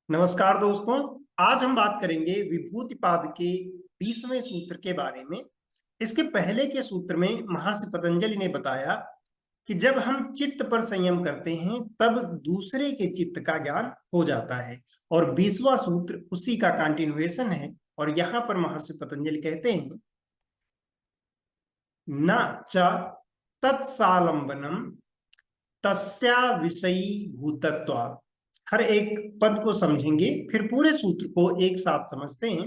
नमस्कार दोस्तों। आज हम बात करेंगे विभूतिपाद के 20वें सूत्र के बारे में। इसके पहले के सूत्र में महर्षि पतंजलि ने बताया कि जब हम चित्त पर संयम करते हैं तब दूसरे के चित्त का ज्ञान हो जाता है, और 20वां सूत्र उसी का कंटिन्यूएशन है। और यहाँ पर महर्षि पतंजलि कहते हैं, न च तत्सालंबनम तस्या विषयी भूतत्वात्। हर एक पद को समझेंगे, फिर पूरे सूत्र को एक साथ समझते हैं।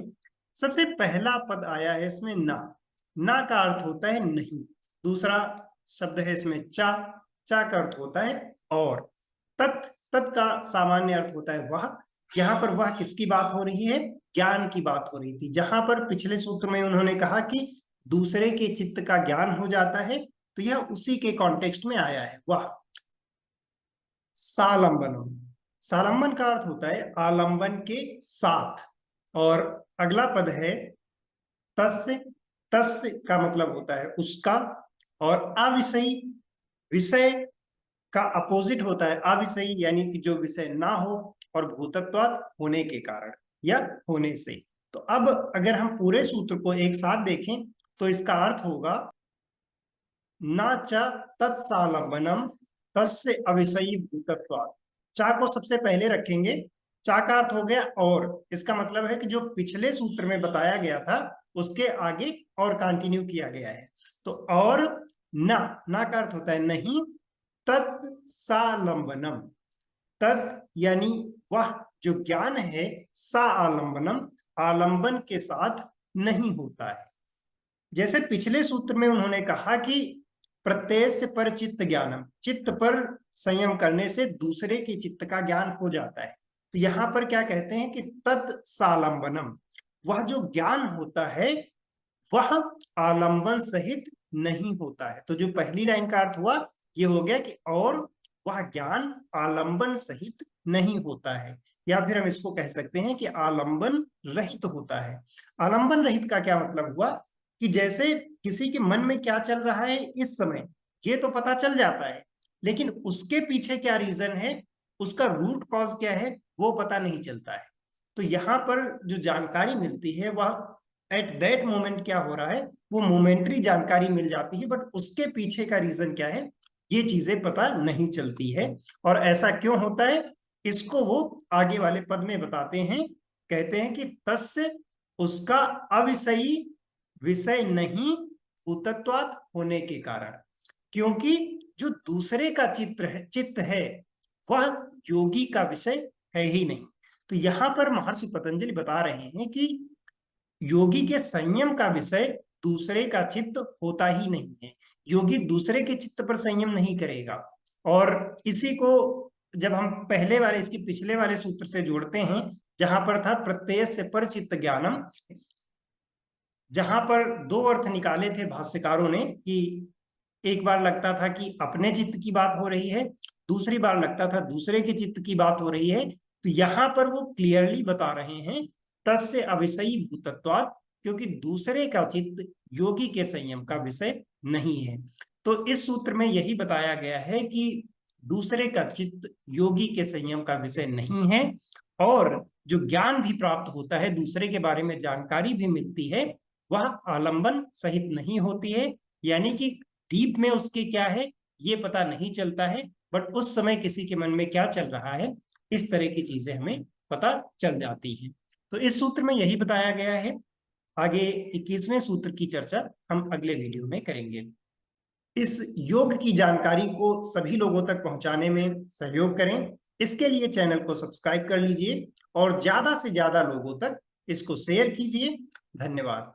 सबसे पहला पद आया है इसमें ना का अर्थ होता है नहीं। दूसरा शब्द है इसमें चा का अर्थ होता है और। तत् का सामान्य अर्थ होता है वह। यहाँ पर वह किसकी बात हो रही है? ज्ञान की बात हो रही थी। जहां पर पिछले सूत्र में उन्होंने कहा कि दूसरे के चित्त का ज्ञान हो जाता है, तो यह उसी के कॉन्टेक्स्ट में आया है वह। सालंबनम, सालंबन का अर्थ होता है आलंबन के साथ। और अगला पद है तस्य। तस्य का मतलब होता है उसका। और अविषयी, विषय का अपोजिट होता है अविषयी, यानी कि जो विषय ना हो, और भूतत्वात् होने के कारण या होने से। तो अब अगर हम पूरे सूत्र को एक साथ देखें तो इसका अर्थ होगा न च तत्सालंबनम तस्य अविषयी भूतत्वात्। चा को सबसे पहले रखेंगे। चा का अर्थ हो गया और। इसका मतलब है कि जो पिछले सूत्र में बताया गया था उसके आगे और कंटिन्यू किया गया है। तो और ना का अर्थ होता है नहीं। तत्सालंबनम, तत् यानी वह जो ज्ञान है, सा आलंबनम आलंबन के साथ नहीं होता है। जैसे पिछले सूत्र में उन्होंने कहा कि प्रत्यय पर चित्त ज्ञानम, चित्त पर संयम करने से दूसरे के चित्त का ज्ञान हो जाता है। तो यहाँ पर क्या कहते हैं कि तत्सालंबनम, वह जो ज्ञान होता है वह आलंबन सहित नहीं होता है। तो जो पहली लाइन का अर्थ हुआ ये हो गया कि और वह ज्ञान आलंबन सहित नहीं होता है, या फिर हम इसको कह सकते हैं कि आलंबन रहित होता है। आलंबन रहित का क्या मतलब हुआ कि जैसे किसी के मन में क्या चल रहा है इस समय ये तो पता चल जाता है, लेकिन उसके पीछे क्या रीजन है, उसका रूट कॉज क्या है, वो पता नहीं चलता है। तो यहाँ पर जो जानकारी मिलती है वह एट दैट मोमेंट क्या हो रहा है, वो मोमेंट्री जानकारी मिल जाती है, बट उसके पीछे का रीजन क्या है ये चीजें पता नहीं चलती है। और ऐसा क्यों होता है इसको वो आगे वाले पद में बताते हैं। कहते हैं कि तस्य, उसका अविषयी, विषय नहीं भूतत्वात् होने के कारण। क्योंकि जो दूसरे का चित्त है वह योगी का विषय है ही नहीं। तो यहाँ पर महर्षि पतंजलि बता रहे हैं कि योगी के संयम का विषय दूसरे का चित्त होता ही नहीं है। योगी दूसरे के चित्त पर संयम नहीं करेगा। और इसी को जब हम पहले वाले, इसके पिछले वाले सूत्र से जोड़ते हैं, जहां पर था प्रत्यय से पर चित्त ज्ञानम, जहां पर दो अर्थ निकाले थे भाष्यकारों ने कि एक बार लगता था कि अपने चित्त की बात हो रही है, दूसरी बार लगता था दूसरे के चित्त की बात हो रही है। तो यहाँ पर वो क्लियरली बता रहे हैं तस्य अविषयी भूतत्वात्, क्योंकि दूसरे का चित्त योगी के संयम का विषय नहीं है। तो इस सूत्र में यही बताया गया है कि दूसरे का चित्त योगी के संयम का विषय नहीं है, और जो ज्ञान भी प्राप्त होता है, दूसरे के बारे में जानकारी भी मिलती है, वह आलंबन सहित नहीं होती है। यानी कि डीप में उसके क्या है ये पता नहीं चलता है, बट उस समय किसी के मन में क्या चल रहा है इस तरह की चीजें हमें पता चल जाती हैं। तो इस सूत्र में यही बताया गया है। आगे 21वें सूत्र की चर्चा हम अगले वीडियो में करेंगे। इस योग की जानकारी को सभी लोगों तक पहुंचाने में सहयोग करें। इसके लिए चैनल को सब्सक्राइब कर लीजिए और ज्यादा से ज्यादा लोगों तक इसको शेयर कीजिए। धन्यवाद।